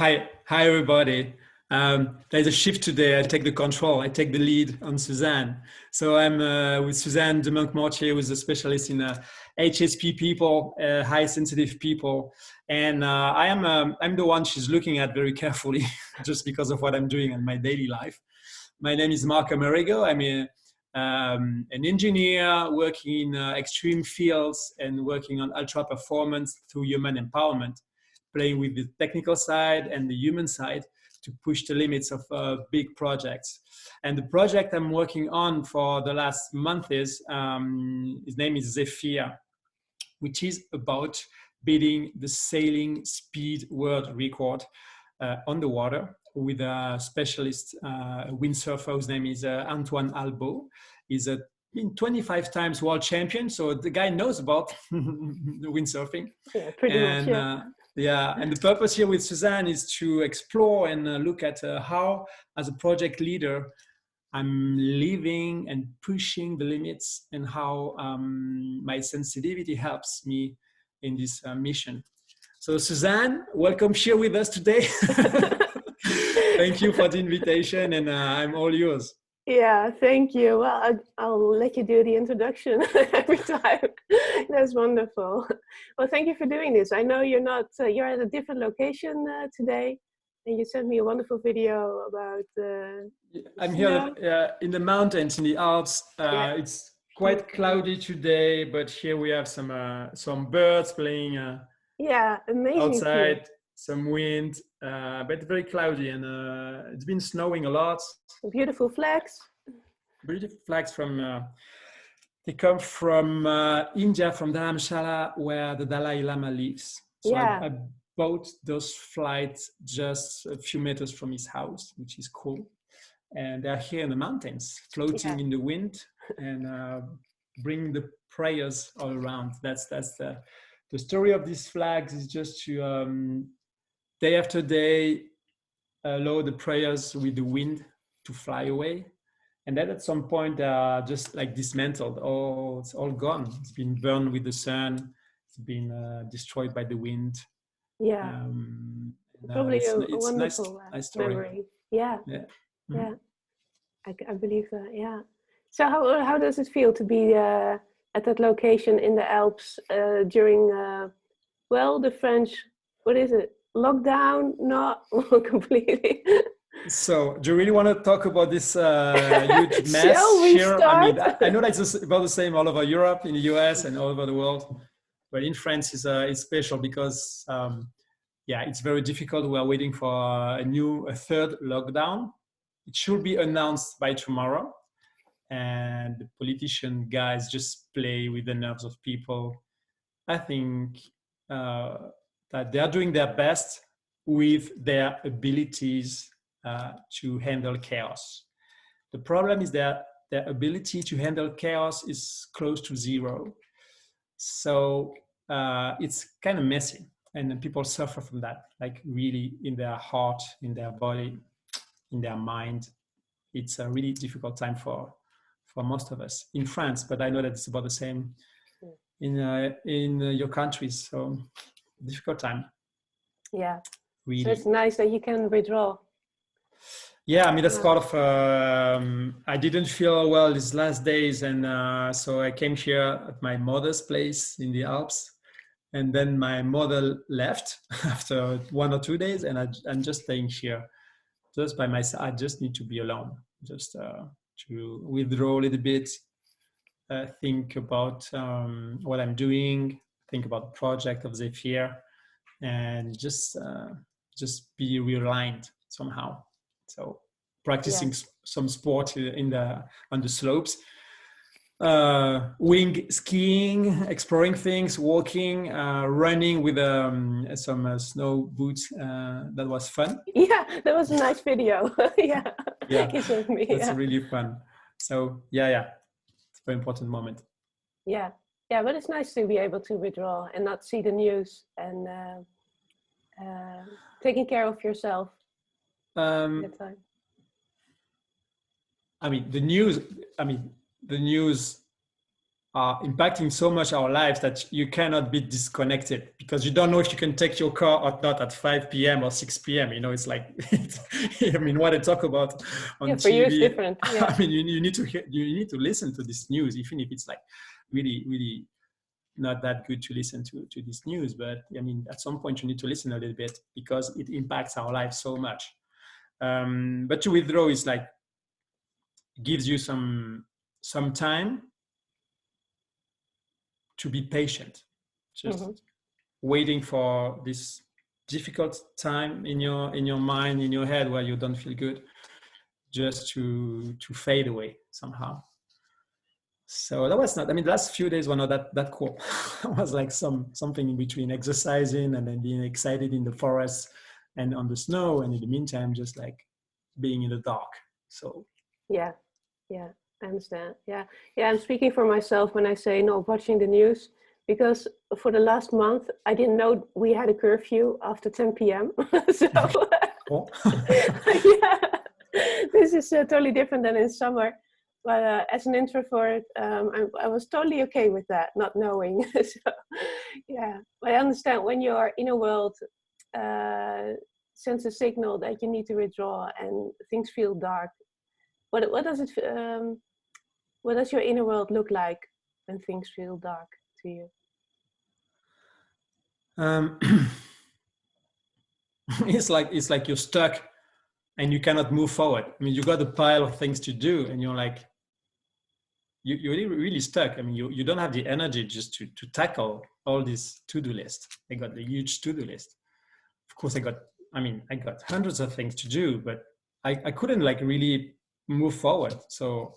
Hi everybody. There's a shift today. I take the control. I take the lead on Susanne. So I'm with Susanne de Monk-Mortier, who's a specialist in HSP people, high sensitive people, and I'm the one she's looking at very carefully, just because of what I'm doing in my daily life. My name is Marc. I'm an engineer working in extreme fields and working on ultra performance through human empowerment, playing with the technical side and the human side to push the limits of big projects. And the project I'm working on for the last month is, his name is Zephyr, which is about beating the sailing speed world record on the water with a specialist windsurfer whose name is Antoine Albo. He's been 25 times world champion, so the guy knows about the windsurfing. Yeah, pretty much, yeah. Yeah, and the purpose here with Susanne is to explore and look at how, as a project leader, I'm living and pushing the limits, and how my sensitivity helps me in this mission. So Susanne, welcome here with us today. Thank you for the invitation, and I'm all yours. Yeah, thank you. Well, I'll let you do the introduction every time. That's wonderful. Well, thank you for doing this. I know you're not, you're at a different location today, and you sent me a wonderful video about I'm here in the mountains, in the Alps. Yeah. It's quite cloudy today, but here we have some birds playing yeah, amazing outside, view. some wind, but very cloudy, and it's been snowing a lot. Beautiful flags. Beautiful flags from, they come from India, from Dharamshala, where the Dalai Lama lives. So Yeah. I bought those flights just a few meters from his house, which is cool. And they're here in the mountains, floating in the wind, and bring the prayers all around. That's the story of these flags, is just to day after day allow the prayers with the wind to fly away, and then at some point they are just like dismantled. Oh, it's all gone. It's been burned with the sun. It's been destroyed by the wind. Yeah. Probably a wonderful nice story. memory. Yeah. Yeah. Yeah. I believe that. Yeah. So how does it feel to be at that location in the Alps during the French, what is it, lockdown? Not completely. So do you really want to talk about this huge mess Shall we here? start? I mean, I know that it's about the same all over Europe, in the US, and all over the world, but in France it's special because it's very difficult. We are waiting for a third lockdown. It should be announced by tomorrow, and the politician guys just play with the nerves of people. I think that they are doing their best with their abilities to handle chaos. The problem is that their ability to handle chaos is close to zero. So it's kind of messy, and then people suffer from that, like really in their heart, in their body, in their mind. It's a really difficult time for most of us in France, but I know that it's about the same in your countries. So difficult time. Yeah. Really. So it's nice that you can withdraw. Yeah, I mean, that's part of, I didn't feel well these last days. And so I came here at my mother's place in the Alps. And then my mother left after 1 or 2 days. And I'm just staying here just by myself. I just need to be alone, just to withdraw a little bit, think about what I'm doing, think about the project of Zephyr, and just be realigned somehow. So practicing some sport on the slopes, wing skiing, exploring things, walking, running with some snow boots. That was fun. Yeah, that was a nice video. Yeah, you showed me. That's really fun. So it's a very important moment. Yeah, but it's nice to be able to withdraw and not see the news, and taking care of yourself at that time. The news are impacting so much our lives that you cannot be disconnected, because you don't know if you can take your car or not at 5 p.m. or 6 p.m. It's like, I mean, what I talk about on For you it's TV, different. Yeah. I mean, you need to hear, you need to listen to this news, even if it's like really, really not that good to listen to this news. But I mean, at some point you need to listen a little bit, because it impacts our life so much. But to withdraw is like, gives you some time to be patient, just waiting for this difficult time in your mind, in your head, where you don't feel good, just to fade away somehow. So that was not, I mean, the last few days were not that cool. It was like something in between exercising and then being excited in the forest and on the snow, and in the meantime just like being in the dark. So yeah, I understand. I'm speaking for myself when I say not watching the news, because for the last month I didn't know we had a curfew after 10 p.m. So yeah, this is totally different than in summer. But as an introvert, I was totally okay with that, not knowing. So yeah, I understand when your inner world sends a signal that you need to withdraw and things feel dark. What does it? What does your inner world look like when things feel dark to you? It's like you're stuck and you cannot move forward. I mean, you got a pile of things to do, and you're like, you're really stuck. I mean, you don't have the energy just to tackle all this to-do list. I got the huge to-do list. Of course, I got hundreds of things to do, but I couldn't like really move forward. So,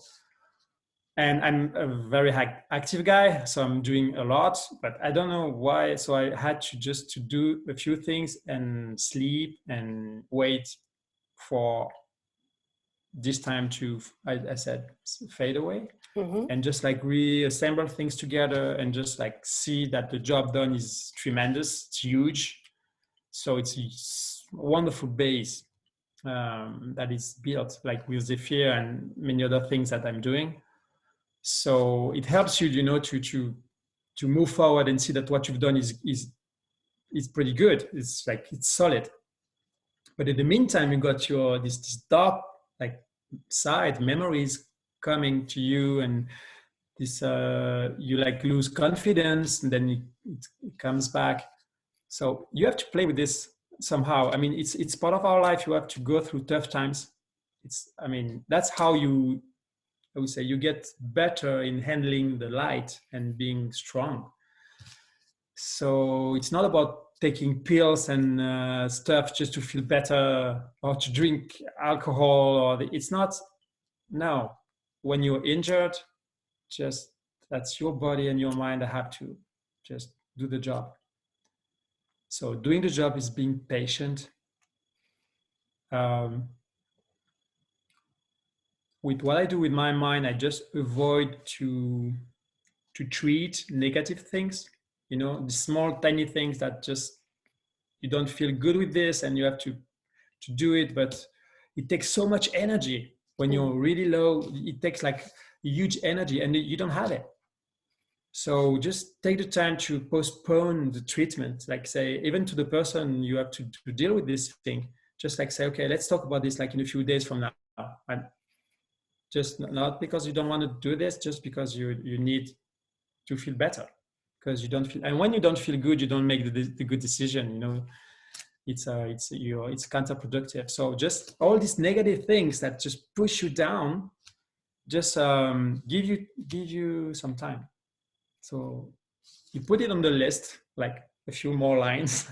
and I'm a very active guy, so I'm doing a lot, but I don't know why. So I had to do a few things and sleep and wait for this time to, I said, fade away, and just like reassemble things together, and just like see that the job done is tremendous. It's huge. So it's a wonderful base that is built, like with Zephyr and many other things that I'm doing. So it helps you, to move forward and see that what you've done is pretty good. It's like, it's solid. But in the meantime, you got your this dark like side memories coming to you, and this you like lose confidence, and then it comes back. So you have to play with this somehow. I mean, it's part of our life. You have to go through tough times. I mean, that's how I would say you get better in handling the light and being strong. So it's not about taking pills and stuff just to feel better, or to drink alcohol, it's not. No, when you're injured, just that's your body and your mind that have to just do the job. So doing the job is being patient. With what I do with my mind, I just avoid to treat negative things, the small tiny things that just you don't feel good with this and you have to do it, but it takes so much energy. When you're really low, it takes like a huge energy and you don't have it. So just take the time to postpone the treatment, like say, even to the person you have to deal with this thing, just like say, okay, let's talk about this like in a few days from now. And just not because you don't want to do this, just because you need to feel better, because you don't feel, and when you don't feel good, you don't make the good decision, it's counterproductive. So just all these negative things that just push you down, just give you some time. So you put it on the list, like a few more lines,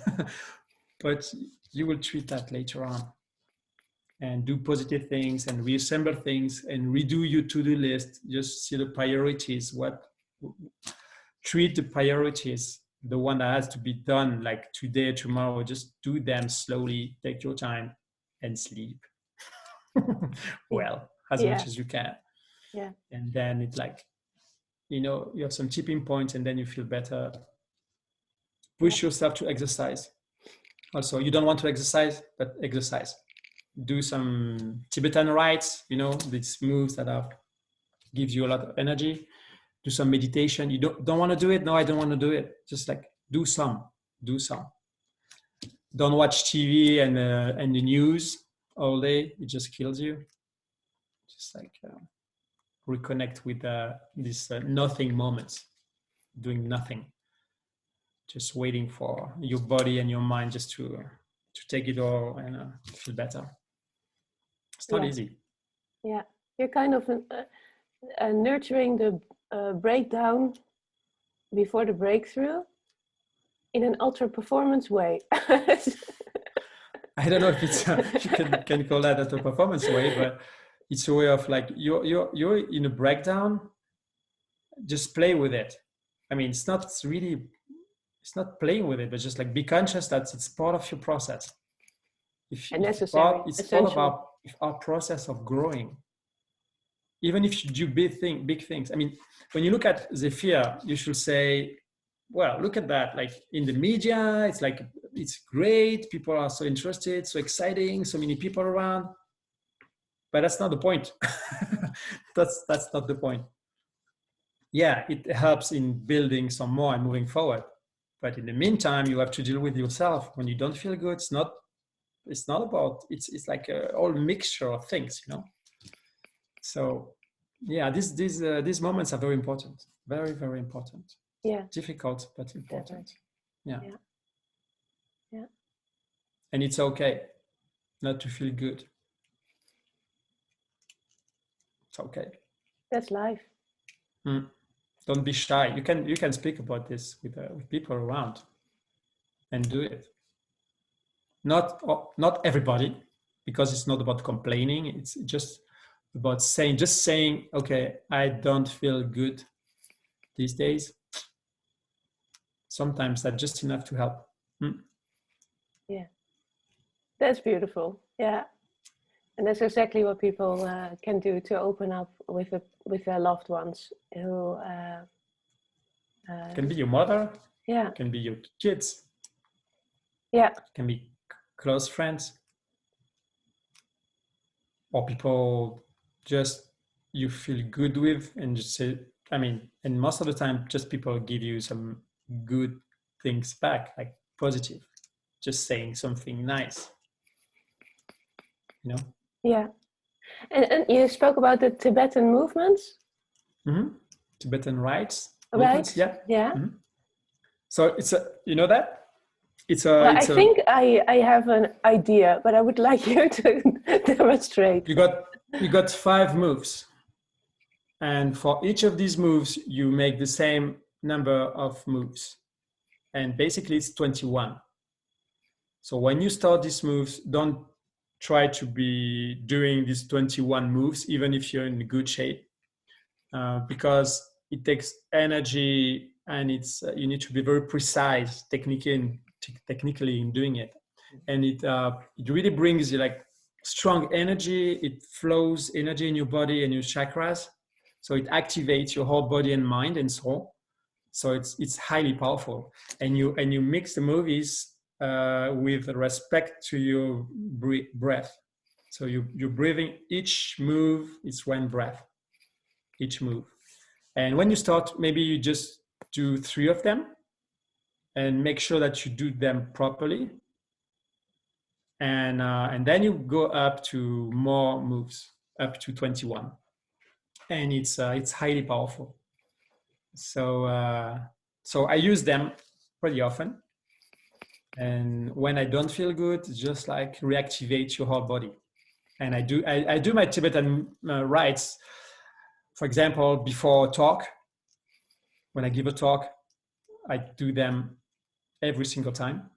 but you will treat that later on, and do positive things and reassemble things and redo your to-do list. Just see the priorities, treat the priorities, the one that has to be done like today, tomorrow, just do them slowly, take your time and sleep well, as much as you can. Yeah. And then it's like, you have some tipping points and then you feel better. Push yourself to exercise. Also, you don't want to exercise, but exercise. Do some Tibetan rites, these moves that gives you a lot of energy. do some meditation. You don't want to do it? No, I don't want to do it. Just like do some. Don't watch TV and the news all day. It just kills you. Just like reconnect with these nothing moments, doing nothing, just waiting for your body and your mind just to take it all and feel better. It's not easy. Yeah, you're kind of nurturing the breakdown before the breakthrough in an ultra performance way. I don't know if it's if you can call that a performance way, but it's a way of like you're in a breakdown. Just play with it. I mean, it's not playing with it, but just like be conscious that it's part of your process. And necessary. It's all about our process of growing. Even if you do big things. I mean, when you look at Zephyr, you should say, well, look at that. Like in the media, it's like, it's great. People are so interested, so exciting, so many people around. But that's not the point. That's not the point. Yeah, it helps in building some more and moving forward. But in the meantime, you have to deal with yourself. When you don't feel good, it's not about, it's like a whole mixture of things, you know? So yeah, these moments are very important. Very, very important. Yeah. Difficult, but important. Yeah. Yeah. And it's okay not to feel good. It's okay. That's life. Don't be shy. You can speak about this with people around and do it. Not everybody, because it's not about complaining. It's just about saying, okay, I don't feel good these days. Sometimes that's just enough to help. Yeah, that's beautiful. Yeah, and that's exactly what people can do to open up with their loved ones who can be your mother. Yeah, can be your kids. Yeah, can be close friends, or people just you feel good with, and just say, I mean, and most of the time just people give you some good things back, like positive, just saying something nice, you know. Yeah. And you spoke about the Tibetan movements. Tibetan rites. Right. Yeah. Yeah. So it's you know that I think I have an idea, but I would like you to demonstrate. You got 5 moves, and for each of these moves you make the same number of moves, and basically it's 21. So when you start these moves, don't try to be doing these 21 moves even if you're in good shape, because it takes energy, and it's you need to be very precise technically in doing it, and it really brings you like strong energy. It flows energy in your body and your chakras, so it activates your whole body and mind and soul. So it's highly powerful, and you mix the movies with respect to your breath. So you're breathing. Each move is one breath, each move. And when you start, maybe you just do 3 of them and make sure that you do them properly. And then you go up to more moves, up to 21. And it's highly powerful. So I use them pretty often. And when I don't feel good, it's just like reactivate your whole body. And I do my Tibetan rites. For example, before a talk, when I give a talk, I do them every single time.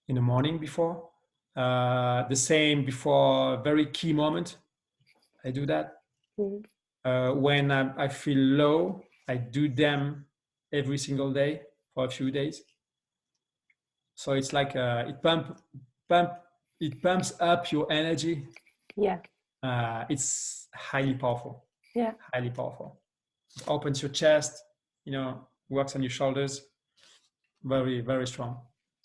In the morning before, the same before a very key moment, I do that. When I feel low, I do them every single day for a few days. So it's like it pumps up your energy. Yeah. It's highly powerful. Yeah. Highly powerful. It opens your chest, you know, works on your shoulders. Very, very strong.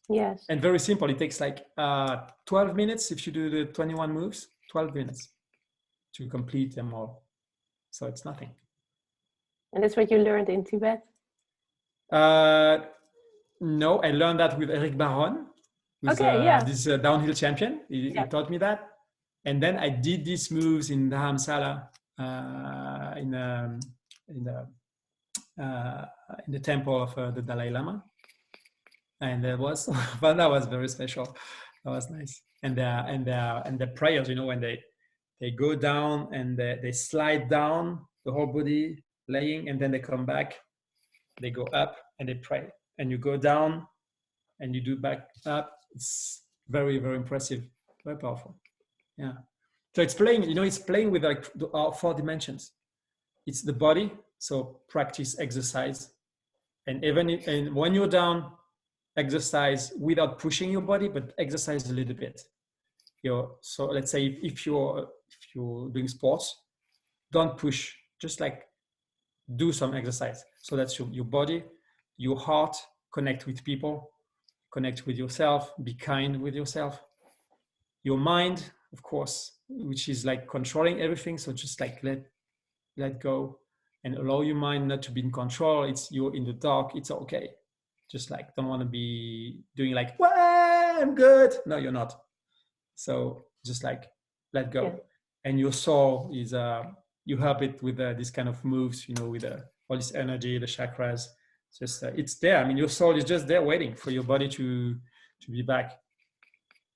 Yes. And very simple. It takes like 12 minutes if you do the 21 moves, 12 minutes to complete them all. So it's nothing. And that's what you learned in Tibet? No, I learned that with Eric Barone, who's this downhill champion. He taught me that. And then I did these moves in Dharamsala, in the temple of the Dalai Lama. And that was, well, that was very special. That was nice. And the prayers, you know, when they go down and they slide down the whole body, laying, and then they come back, they go up and they pray. And you go down and you do back up. It's very, very impressive, very powerful. Yeah. So it's playing, you know, it's playing with like our 4 dimensions. It's the body, so practice exercise. And and when you're down, exercise without pushing your body, but exercise a little bit. So let's say if you're doing sports, don't push, just like do some exercise. So that's your body, your heart, connect with people, connect with yourself, be kind with yourself. Your mind, of course, which is like controlling everything. So just like let go and allow your mind not to be in control. You're in the dark, it's okay. Just like don't want to be doing like, well, I'm good. No, you're not. So just like let go. Yeah. And your soul is, you help it with this kind of moves, you know, with all this energy, the chakras. Just it's there. I mean, your soul is just there waiting for your body to be back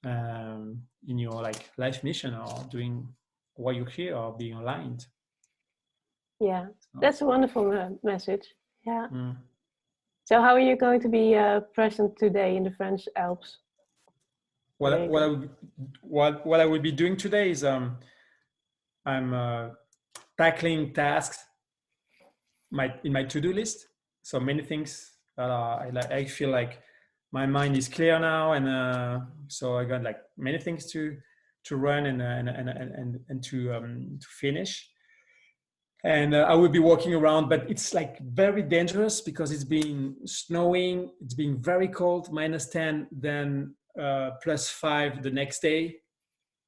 in your like life mission, or doing what you're here, or being aligned. Yeah, so that's a wonderful message. Yeah. Mm. So how are you going to be present today in the French Alps? What I will be doing today is I'm tackling tasks in my to-do list. So many things that I feel like my mind is clear now, and so I got like many things to run and to finish. And I will be walking around, but it's like very dangerous because it's been snowing, it's been very cold, -10, then +5 the next day.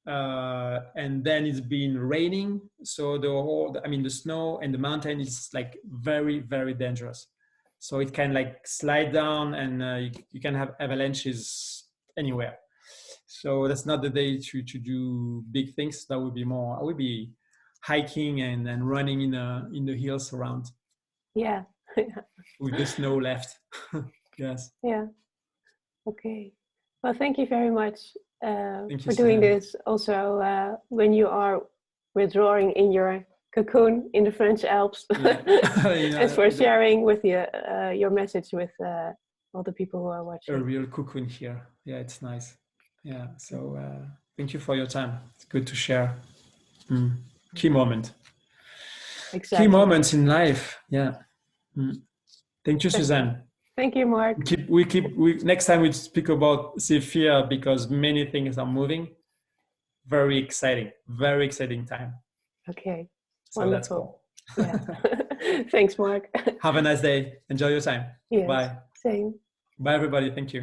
And then it's been raining. So the snow and the mountain is like very, very dangerous. So it can like slide down, and you can have avalanches anywhere. So that's not the day to do big things. That would be more, I would be hiking and running in the hills around. Yeah. With the snow left. Yes. Yeah. Okay. Well, thank you very much for doing this. Also, when you are withdrawing in your cocoon in the French Alps, and for sharing with your message with all the people who are watching. A real cocoon here. Yeah, it's nice. Yeah. So thank you for your time. It's good to share. Key moment. Exactly. Key moments in life. Yeah. Thank you, Susanne. Thank you, Marc. Next time we speak about fear, because many things are moving. Very exciting time. Okay. So wonderful. Let's go. Yeah. Thanks, Marc. Have a nice day. Enjoy your time. Yes, bye. Same. Bye, everybody. Thank you.